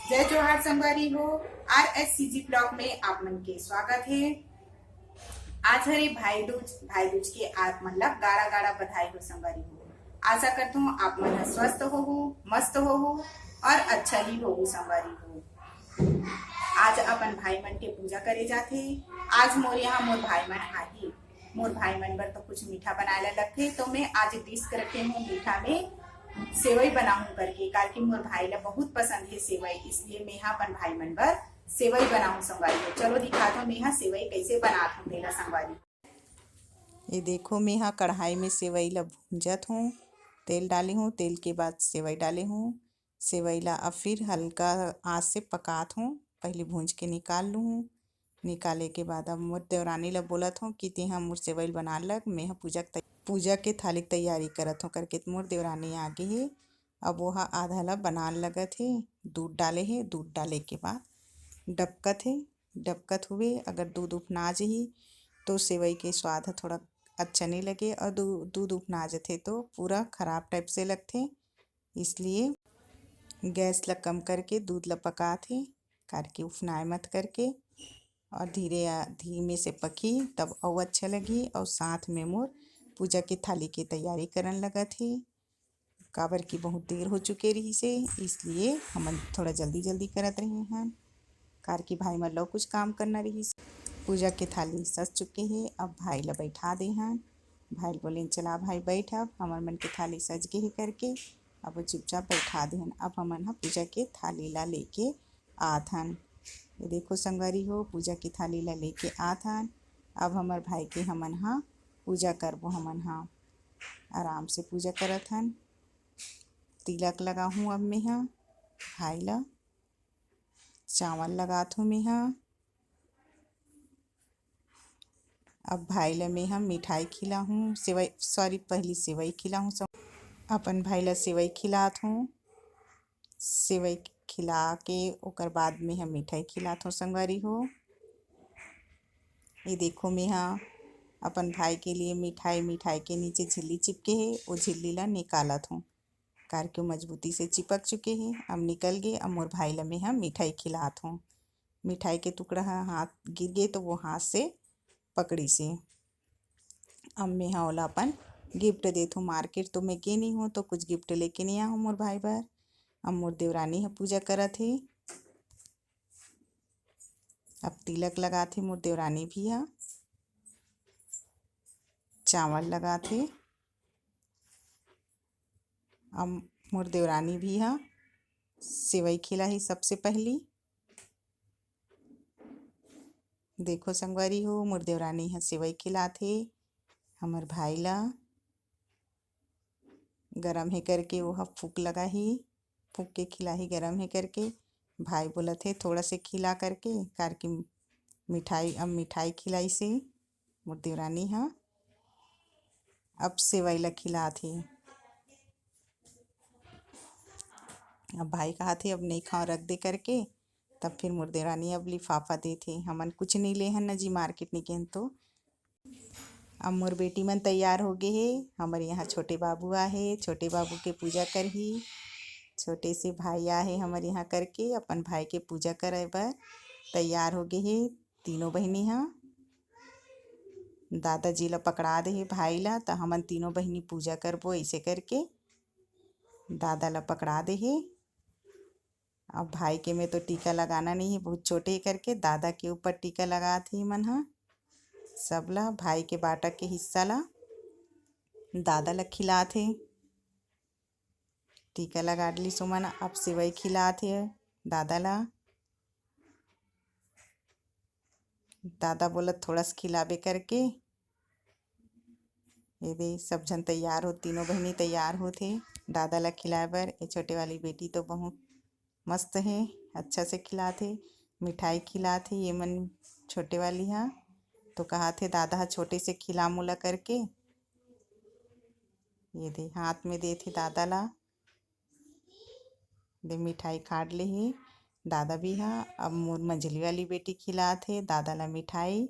जय जोहार संगवारी हो। RSCG ब्लॉग में आप मन के स्वागत है। आज हरे भाई दूज के आप मन ला गाड़ा गाड़ा बधाई हो संगवारी हो। आशा करता हूँ आप मन स्वस्थ हो, मस्त हो और अच्छा ही हो संगवारी हो। आज अपन भाई मन के पूजा करे जाथे। आज मोर यहाँ मोर भाई मन आही। मोर भाई मन बर तो कुछ मीठा बनाए ला लगथे, तो मैं आज डिश करके हूँ मीठा में सेवई बनाऊं करके, कार की मोर भाई ला बहुत पसंद है सेवई, इसलिए मैं यहाँ अपन भाई मन बर सेवई बनाऊं संगवारी हो। चलो दिखा दो मैं यहाँ सेवई कैसे बनात हूँ तेला संगवारी। ये देखो मैं यहाँ कढ़ाई में सेवई ला भूंजत हूँ, तेल डाली हूँ, तेल के बाद सेवई डाली हूँ। सेवई ला अब फिर हल्का आंच से पकात हूँ, पहले भूंज के निकाल लूँ। निकाले के बाद अब मोर देवरानी ला बोलत हूँ कि तेहा मोर सेवई बना लग, मैं पूजा के थाली तैयारी करत हूँ करके मोर देवरानी आगे है। अब वह आधा ला बनान लगत है। दूध डाले है, दूध डाले के बाद डबकत है। डबकत हुए अगर दूध उपना जाही तो सेवई के स्वाद ह थोड़ा अच्छा नहीं लगे, और दूध उपना जाथे तो पूरा खराब टाइप से लगथे। इसलिए गैस ला कम करके दूध ला पकाथे, करके उफनाए मत करके, और धीमे से पकी तब और अच्छा लगी। और साथ में मोर पूजा के थाली की तैयारी करन लगत है, काबर की बहुत देर हो चुके रही से, इसलिए हम थोड़ा जल्दी जल्दी करत रहे हैं, कार की भाई मन लो कुछ काम करना रही। पूजा के थाली सज चुके हैं, अब भाई ला बैठा दे हैं। भाई बोले चला भाई बैठ, अब हमर मन के थाली सज गए है करके, अब वो चुपचाप बैठा दे हैं। अब हमन हा पूजा के थाली ला लेके आत हन। ये देखो संगवारी हो, पूजा की थाली ला लेके आत हन। अब हमर भाई के हमन हा पूजा करबो। हमन हा आराम से पूजा करत हन। तिलक लगा हूँ अब मैं हा भाई ला, चावल लगात हूँ मैं हा। अब भाई ला मैं हम मिठाई खिला हूँ, पहली सेवई खिला हूँ। अपन भाई ला सेवई खिलात हूँ। सेवई खिला के ओकर बाद में हम मिठाई खिलात हूँ संगवारी हो। ये देखो मैं हाँ अपन भाई के लिए मिठाई के नीचे झिल्ली चिपके है, वो झिल्ली ला निकालत हूँ, कार के मजबूती से चिपक चुके हैं। अब निकल गए। अब मोर भाई ला मैं हम मिठाई खिलात हूँ। मिठाई के टुकड़ा हाथ गिर गए तो वो हाथ से पकड़ी से। अब मैं हाँ ओला अपन गिफ्ट देत हूँ। मार्केट तो मैं गे नहीं हूँ तो कुछ गिफ्ट लेके नहीं आ हूँ मोर भाई बर। अब मोर देवरानी है पूजा करत है। अब तिलक लगात है मोर देवरानी भी है, चावल लगात है। अब मोर देवरानी भी है सेवई खिला ही सबसे पहली। देखो संगवारी हो, मोर देवरानी है सेवई खिलात है हमर भाई ला। गरम है करके वो फूक लगा ही, फूक के खिला ही गरम है करके। भाई बोला थे थोड़ा से खिला करके, कार की मिठाई अब मिठाई खिलाई से मोर देवरानी हाँ। अब सेवई ला खिला थे। अब भाई कहा थे अब नहीं खाओ रख दे करके, तब फिर मोर देवरानी अब लिफाफा दे थे। हमन कुछ नहीं ले हन न जी, मार्केट नहीं गए तो। अब मोर बेटी मन तैयार हो गए है। हमारे यहाँ छोटे बाबू आहे, छोटे बाबू के पूजा करही। छोटे से भाई आहे हमारे यहाँ करके अपन भाई के पूजा करे बर तैयार हो गए है। तीनों बहनी हाँ दादाजी ला पकड़ा दे है भाई ला, तो हमन तीनों बहनी पूजा करबो ऐसे करके दादा ला पकड़ा दे है। अब भाई के में तो टीका लगाना नहीं है, बहुत छोटे करके दादा के ऊपर टीका लगा थे मन हा। सब ला भाई के बाटा के हिस्सा ला दादा ला खिला थे। टीका लगा ली सुमन। अब सेवई खिला थे दादा ला। दादा बोला थोड़ा सा खिलाबे करके। ये दे सब जन तैयार हो, तीनों बहनी तैयार होते दादा ला खिलाए बर। ये छोटे वाली बेटी तो बहुत मस्त है, अच्छा से खिलाते, मिठाई खिलाते। ये मन छोटे वाली हाँ तो कहा थे दादा हा छोटे से खिला मुला करके। ये दे हाथ में दे थे दादा ला, दे मिठाई खाड़ ले ही दादा भी हाँ। अब मोर मंझली वाली बेटी खिला थे दादा ला मिठाई।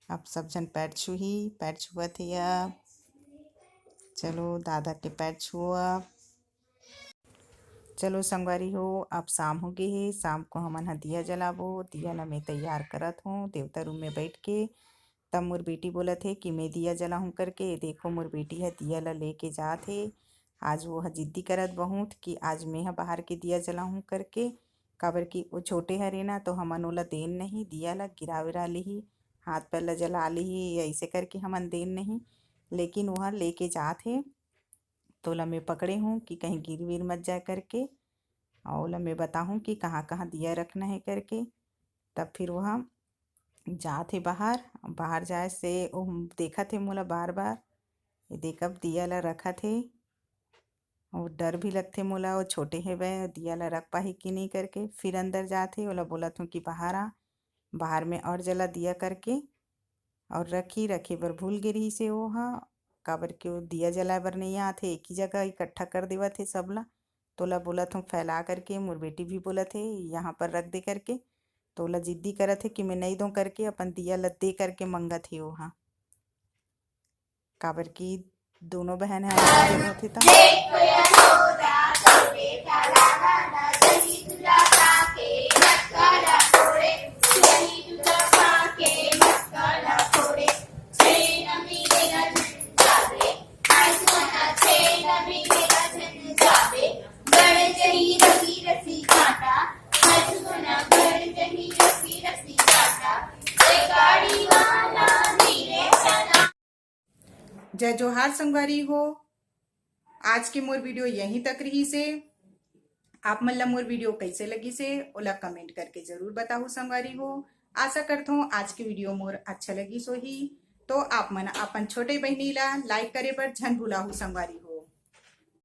अब सब जन पैर छुआ थे। अब चलो दादा के पैर छुओ। अब चलो संगवारी हो, अब शाम हो गई है। शाम को हमन ह दिया जलाबो। दिया ला मैं तैयार करत हूँ देवता रूम में बैठ के। तब मोर बेटी बोलत है कि मैं दिया जलाऊं करके। देखो मोर बेटी है दिया ला लेके जात है। आज वो ह जिद्दी करत बहुत कि आज मैं ह बाहर के दिया जलाऊं करके। काबर कि वो छोटे हरे ना, तो हमन ओला देन नहीं दिया ला गिरा विरा लिही, हाथ पैर ला जला लिही, ऐसे करके हमन देन नहीं। लेकिन वह लेके जात है तो ओला मैं पकड़े हूँ कि कहीं गिर विर मत जाए करके। और ओला मैं बताऊँ कि कहाँ कहाँ दिया रखना है करके। तब फिर वह जात हे बाहर। बाहर जाए से ओ देखत हे मोला बार बार, ये देखब दिया ला रखत हे। और डर भी लगथे मोला, वो छोटे हेवय दिया ला रख पाही कि नहीं करके। फिर अंदर जात हे, ओला बोलत हूँ कि बाहर आ, बाहर में और जला दिया करके। और रखी रखे बर भूल गे रही से वो हा, काबर के वो दिया जलाए बर नहीं आथे, एक ही जगह इकट्ठा कर देवत हे सबला। तो ओला बोलत हूँ फैला करके। मोर बेटी भी बोलत है यहाँ पर रख दे करके। तो ओला जिद्दी करत है कि मैं नहीं दूं करके, अपन दिया ला दे करके मंगत हे वहाँ। काबर की दोनों बहन है होते ता। जय जोहार संगवारी हो। आज के मोर वीडियो यहीं तक रही से। आप मन ला मोर वीडियो कैसे लगी से ओला कमेंट करके जरूर बताओ संगवारी हो। आशा करता हूँ आज की वीडियो मोर अच्छा लगी सो ही। तो आप मन अपन छोटे बहनी ला लाइक करे बर झन भुलाहू संगवारी हो।